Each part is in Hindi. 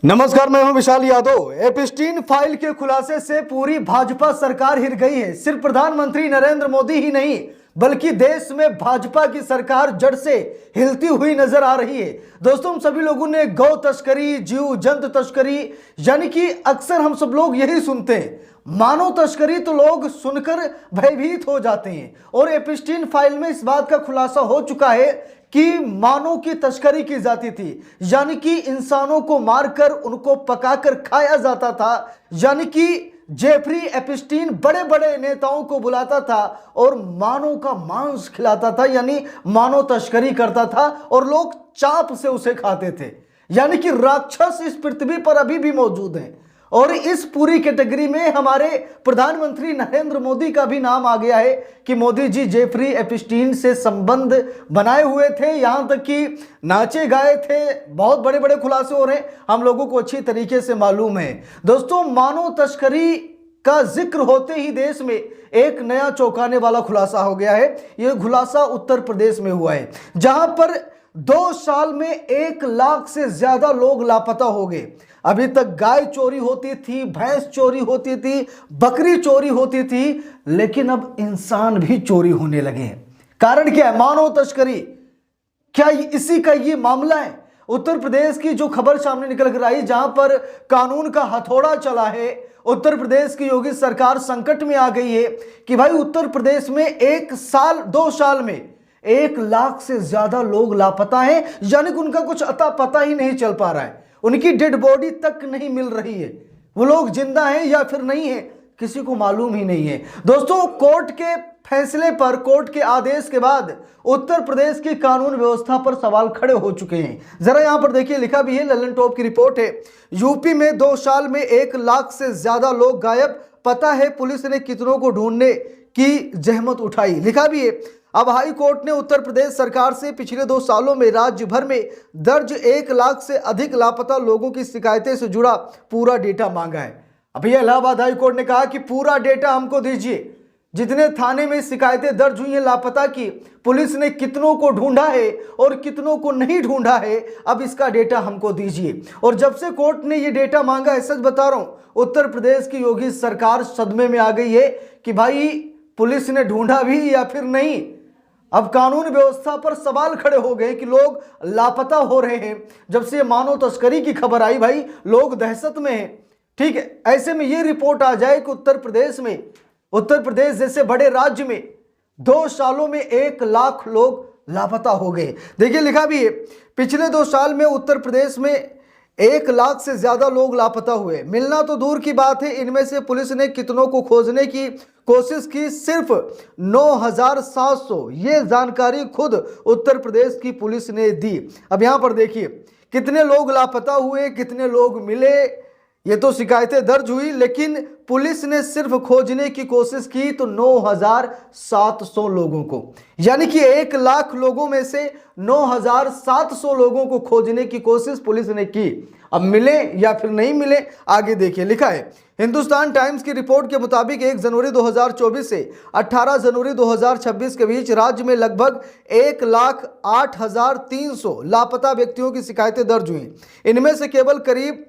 नमस्कार, मैं हूं विशाल यादव। एपिस्टीन फाइल के खुलासे से पूरी भाजपा सरकार हिल गई है। सिर्फ प्रधानमंत्री नरेंद्र मोदी ही नहीं बल्कि देश में भाजपा की सरकार जड़ से हिलती हुई नजर आ रही है। दोस्तों, हम सभी लोगों ने गौ तस्करी, जीव जंतु तस्करी, यानी कि अक्सर हम सब लोग यही सुनते हैं। मानव तस्करी तो लोग सुनकर भयभीत हो जाते हैं और एपिस्टीन फाइल में इस बात का खुलासा हो चुका है कि मानव की तस्करी की जाती थी, यानी कि इंसानों को मारकर उनको पकाकर खाया जाता था। यानी कि जेफरी एपिस्टीन बड़े बड़े नेताओं को बुलाता था और मानव का मांस खिलाता था, यानी मानव तस्करी करता था और लोग चाप से उसे खाते थे। यानी कि राक्षस इस पृथ्वी पर अभी भी मौजूद हैं और इस पूरी कैटेगरी में हमारे प्रधानमंत्री नरेंद्र मोदी का भी नाम आ गया है कि मोदी जी जेफरी एपिस्टीन से संबंध बनाए हुए थे, यहां तक कि नाचे गाए थे। बहुत बड़े बड़े खुलासे हो रहे हैं, हम लोगों को अच्छी तरीके से मालूम है। दोस्तों, मानव तस्करी का जिक्र होते ही देश में एक नया चौंकाने वाला खुलासा हो गया है। यह खुलासा उत्तर प्रदेश में हुआ है, जहां पर 2 साल में 1 लाख से ज्यादा लोग लापता हो गए। अभी तक गाय चोरी होती थी, भैंस चोरी होती थी, बकरी चोरी होती थी, लेकिन अब इंसान भी चोरी होने लगे हैं। कारण क्या है? मानव तस्करी। क्या इसी का ये मामला है? उत्तर प्रदेश की जो खबर सामने निकल कर आई, जहां पर कानून का हथौड़ा चला है, उत्तर प्रदेश की योगी सरकार संकट में आ गई है कि भाई उत्तर प्रदेश में 2 साल में 1 लाख से ज्यादा लोग लापता हैं, यानी कि उनका कुछ अता पता ही नहीं चल पा रहा है। उनकी डेड बॉडी तक नहीं मिल रही है। वो लोग जिंदा हैं या फिर नहीं है, किसी को मालूम ही नहीं है। दोस्तों, कोर्ट के फैसले पर, कोर्ट के आदेश के बाद उत्तर प्रदेश की कानून व्यवस्था पर सवाल खड़े हो चुके हैं। जरा यहां पर देखिए, लिखा भी है, ललन टॉप की रिपोर्ट है। यूपी में 2 साल में 1 लाख से ज्यादा लोग गायब, पता है पुलिस ने कितनों को ढूंढने की जहमत उठाई। लिखा भी है, अब हाई कोर्ट ने उत्तर प्रदेश सरकार से पिछले 2 सालों में राज्य भर में दर्ज 1 लाख से अधिक लापता लोगों की शिकायतें से जुड़ा पूरा डेटा मांगा है। अभी इलाहाबाद हाई कोर्ट ने कहा कि पूरा डेटा हमको दीजिए, जितने थाने में शिकायतें दर्ज हुई हैं लापता की, पुलिस ने कितनों को ढूंढा है और कितनों को नहीं ढूंढा है, अब इसका डेटा हमको दीजिए। और जब से कोर्ट ने ये डेटा मांगा है, सच बता रहा हूं, उत्तर प्रदेश की योगी सरकार सदमे में आ गई है कि भाई पुलिस ने ढूंढा भी या फिर नहीं। अब कानून व्यवस्था पर सवाल खड़े हो गए कि लोग लापता हो रहे हैं। जब से मानव तस्करी की खबर आई, भाई लोग दहशत में हैं। ठीक है, ऐसे में ये रिपोर्ट आ जाए कि उत्तर प्रदेश जैसे बड़े राज्य में 2 सालों में 1 लाख लोग लापता हो गए। देखिए, लिखा भी है, पिछले 2 साल में उत्तर प्रदेश में 1 लाख से ज्यादा लोग लापता हुए। मिलना तो दूर की बात है, इनमें से पुलिस ने कितनों को खोजने की कोशिश की, सिर्फ 9,700। ये जानकारी खुद उत्तर प्रदेश की पुलिस ने दी। अब यहां पर देखिए, कितने लोग लापता हुए, कितने लोग मिले, ये तो शिकायतें दर्ज हुई, लेकिन पुलिस ने सिर्फ खोजने की कोशिश की तो 9,700 लोगों को, यानी कि 1 लाख लोगों में से 9,700 लोगों को खोजने की कोशिश पुलिस ने की। अब मिले या फिर नहीं मिले, आगे देखिए। लिखा है, हिंदुस्तान टाइम्स की रिपोर्ट के मुताबिक 1 जनवरी 2024 से 18 जनवरी 2026 के बीच राज्य में लगभग 1,08,300 लापता व्यक्तियों की शिकायतें दर्ज हुई। इनमें से केवल करीब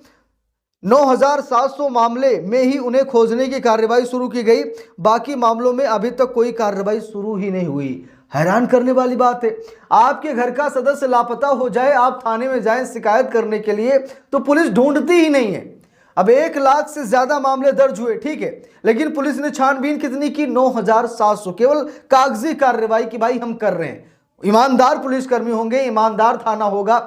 9,700 मामले में ही उन्हें खोजने की कार्रवाई शुरू की गई। बाकी मामलों में अभी तक कोई कार्रवाई शुरू ही नहीं हुई। हैरान करने वाली बात है, आपके घर का सदस्य लापता हो जाए, आप थाने में जाएं शिकायत करने के लिए, तो पुलिस ढूंढती ही नहीं है। अब 1 लाख से ज्यादा मामले दर्ज हुए, ठीक है, लेकिन पुलिस ने छानबीन कितनी की? 9,700। केवल कागजी कार्रवाई की भाई हम कर रहे हैं। ईमानदार पुलिसकर्मी होंगे, ईमानदार थाना होगा,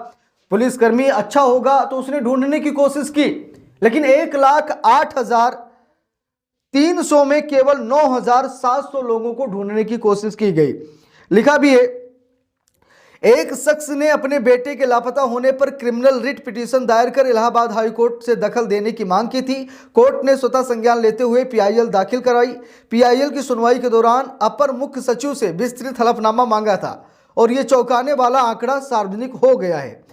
पुलिसकर्मी अच्छा होगा तो उसने ढूंढने की कोशिश की, लेकिन 1,08,300 में केवल 9,700 लोगों को ढूंढने की कोशिश की गई। लिखा भी है, एक शख्स ने अपने बेटे के लापता होने पर क्रिमिनल रिट पिटीशन दायर कर इलाहाबाद हाई कोर्ट से दखल देने की मांग की थी। कोर्ट ने स्वतः संज्ञान लेते हुए पीआईएल दाखिल कराई। पीआईएल की सुनवाई के दौरान अपर मुख्य सचिव से विस्तृत हलफनामा मांगा था और यह चौंकाने वाला आंकड़ा सार्वजनिक हो गया है।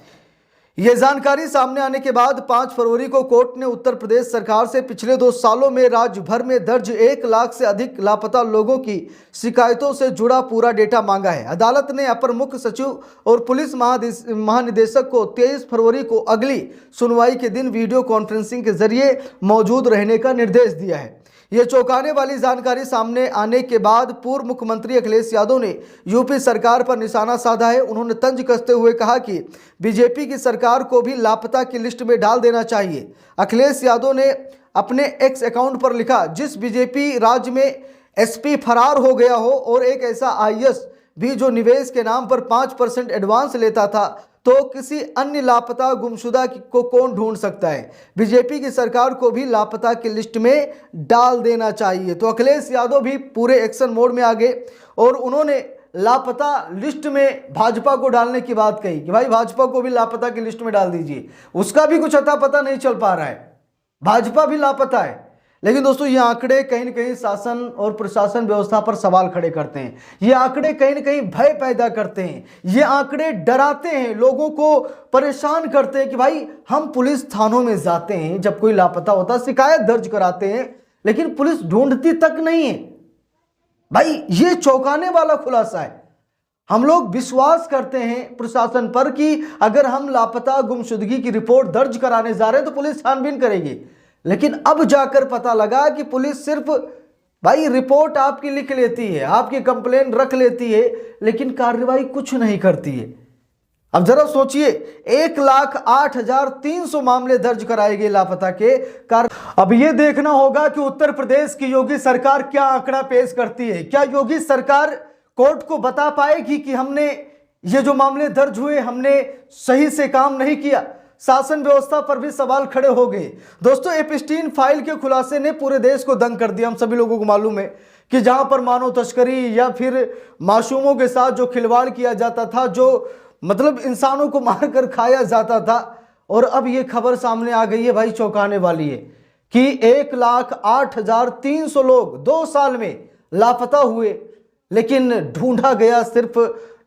ये जानकारी सामने आने के बाद 5 फरवरी को कोर्ट ने उत्तर प्रदेश सरकार से पिछले 2 सालों में राज्य भर में दर्ज 1 लाख से अधिक लापता लोगों की शिकायतों से जुड़ा पूरा डेटा मांगा है। अदालत ने अपर मुख्य सचिव और पुलिस महानिदेशक को 23 फरवरी को अगली सुनवाई के दिन वीडियो कॉन्फ्रेंसिंग के जरिए मौजूद रहने का निर्देश दिया है। ये चौंकाने वाली जानकारी सामने आने के बाद पूर्व मुख्यमंत्री अखिलेश यादव ने यूपी सरकार पर निशाना साधा है। उन्होंने तंज कसते हुए कहा कि बीजेपी की सरकार को भी लापता की लिस्ट में डाल देना चाहिए। अखिलेश यादव ने अपने एक्स अकाउंट पर लिखा, जिस बीजेपी राज्य में एसपी फरार हो गया हो और एक ऐसा आईएएस भी जो निवेश के नाम पर 5% एडवांस लेता था, तो किसी अन्य लापता गुमशुदा को कौन ढूंढ सकता है। बीजेपी की सरकार को भी लापता की लिस्ट में डाल देना चाहिए। तो अखिलेश यादव भी पूरे एक्शन मोड में आ गए और उन्होंने लापता लिस्ट में भाजपा को डालने की बात कही कि भाई भाजपा को भी लापता की लिस्ट में डाल दीजिए। उसका भी कुछ अता पता नहीं चल पा रहा है, भाजपा भी लापता है। लेकिन दोस्तों ये आंकड़े कहीं न कहीं शासन और प्रशासन व्यवस्था पर सवाल खड़े करते हैं। ये आंकड़े कहीं न कहीं भय पैदा करते हैं। ये आंकड़े डराते हैं, लोगों को परेशान करते हैं कि भाई हम पुलिस थानों में जाते हैं, जब कोई लापता होता शिकायत दर्ज कराते हैं, लेकिन पुलिस ढूंढती तक नहीं है। भाई ये चौंकाने वाला खुलासा है। हम लोग विश्वास करते हैं प्रशासन पर कि अगर हम लापता गुमशुदगी की रिपोर्ट दर्ज कराने जा रहे हैं तो पुलिस छानबीन करेगी, लेकिन अब जाकर पता लगा कि पुलिस सिर्फ भाई रिपोर्ट आपकी लिख लेती है, आपकी कंप्लेन रख लेती है, लेकिन कार्रवाई कुछ नहीं करती है। अब जरा सोचिए, 1,08,300 मामले दर्ज कराए गए लापता के अब ये देखना होगा कि उत्तर प्रदेश की योगी सरकार क्या आंकड़ा पेश करती है। क्या योगी सरकार कोर्ट को बता पाएगी कि हमने ये जो मामले दर्ज हुए हमने सही से काम नहीं किया। शासन व्यवस्था पर भी सवाल खड़े हो गए। दोस्तों एपिस्टीन फाइल के खुलासे ने पूरे देश को दंग कर दिया। हम सभी लोगों को मालूम है कि जहां पर मानव तस्करी या फिर मासूमों के साथ जो खिलवाड़ किया जाता था, जो मतलब इंसानों को मारकर खाया जाता था, और अब ये खबर सामने आ गई है भाई चौंकाने वाली है कि 1,08,300 लोग 2 साल में लापता हुए, लेकिन ढूंढा गया सिर्फ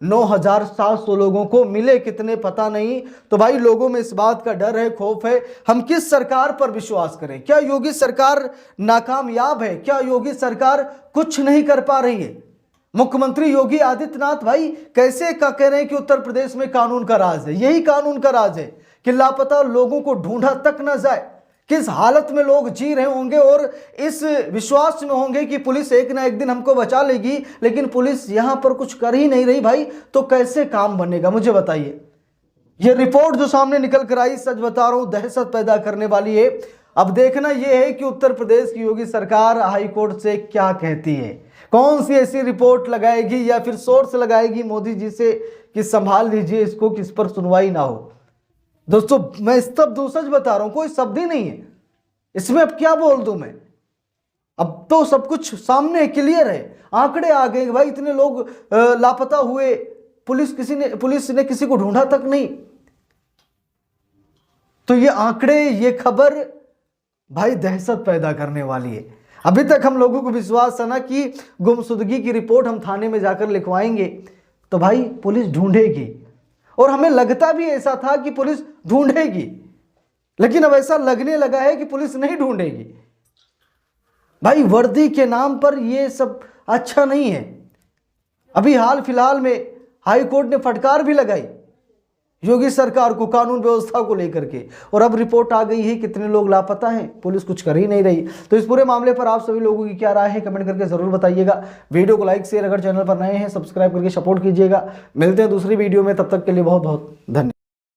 9,700 लोगों को। मिले कितने पता नहीं। तो भाई लोगों में इस बात का डर है, खौफ है। हम किस सरकार पर विश्वास करें? क्या योगी सरकार नाकामयाब है? क्या योगी सरकार कुछ नहीं कर पा रही है? मुख्यमंत्री योगी आदित्यनाथ भाई कैसे कह रहे हैं कि उत्तर प्रदेश में कानून का राज है। यही कानून का राज है कि लापता लोगों को ढूंढा तक न जाए। किस हालत में लोग जी रहे होंगे और इस विश्वास में होंगे कि पुलिस एक ना एक दिन हमको बचा लेगी, लेकिन पुलिस यहां पर कुछ कर ही नहीं रही। भाई तो कैसे काम बनेगा, मुझे बताइए। ये रिपोर्ट जो सामने निकल कर आई, सच बता रहा हूं, दहशत पैदा करने वाली है। अब देखना यह है कि उत्तर प्रदेश की योगी सरकार हाई कोर्ट से क्या कहती है। कौन सी ऐसी रिपोर्ट लगाएगी या फिर सोर्स लगाएगी मोदी जी से कि संभाल लीजिए इसको, कि इस पर सुनवाई ना हो। दोस्तों मैं सच बता रहा हूं, कोई शब्द ही नहीं है इसमें। अब क्या बोल दूं मैं? अब तो सब कुछ सामने क्लियर है, आंकड़े आ गए भाई। इतने लोग लापता हुए, पुलिस ने किसी को ढूंढा तक नहीं। तो ये आंकड़े, ये खबर भाई दहशत पैदा करने वाली है। अभी तक हम लोगों को विश्वास है ना कि गुमशुदगी की रिपोर्ट हम थाने में जाकर लिखवाएंगे तो भाई पुलिस ढूंढेगी, और हमें लगता भी ऐसा था कि पुलिस ढूंढेगी, लेकिन अब ऐसा लगने लगा है कि पुलिस नहीं ढूंढेगी। भाई वर्दी के नाम पर ये सब अच्छा नहीं है। अभी हाल फिलहाल में हाई कोर्ट ने फटकार भी लगाई योगी सरकार को कानून व्यवस्था को लेकर के, और अब रिपोर्ट आ गई है कितने लोग लापता हैं, पुलिस कुछ कर ही नहीं रही। तो इस पूरे मामले पर आप सभी लोगों की क्या राय है कमेंट करके जरूर बताइएगा। वीडियो को लाइक शेयर, अगर चैनल पर नए हैं सब्सक्राइब करके सपोर्ट कीजिएगा। मिलते हैं दूसरी वीडियो में, तब तक के लिए बहुत बहुत धन्यवाद।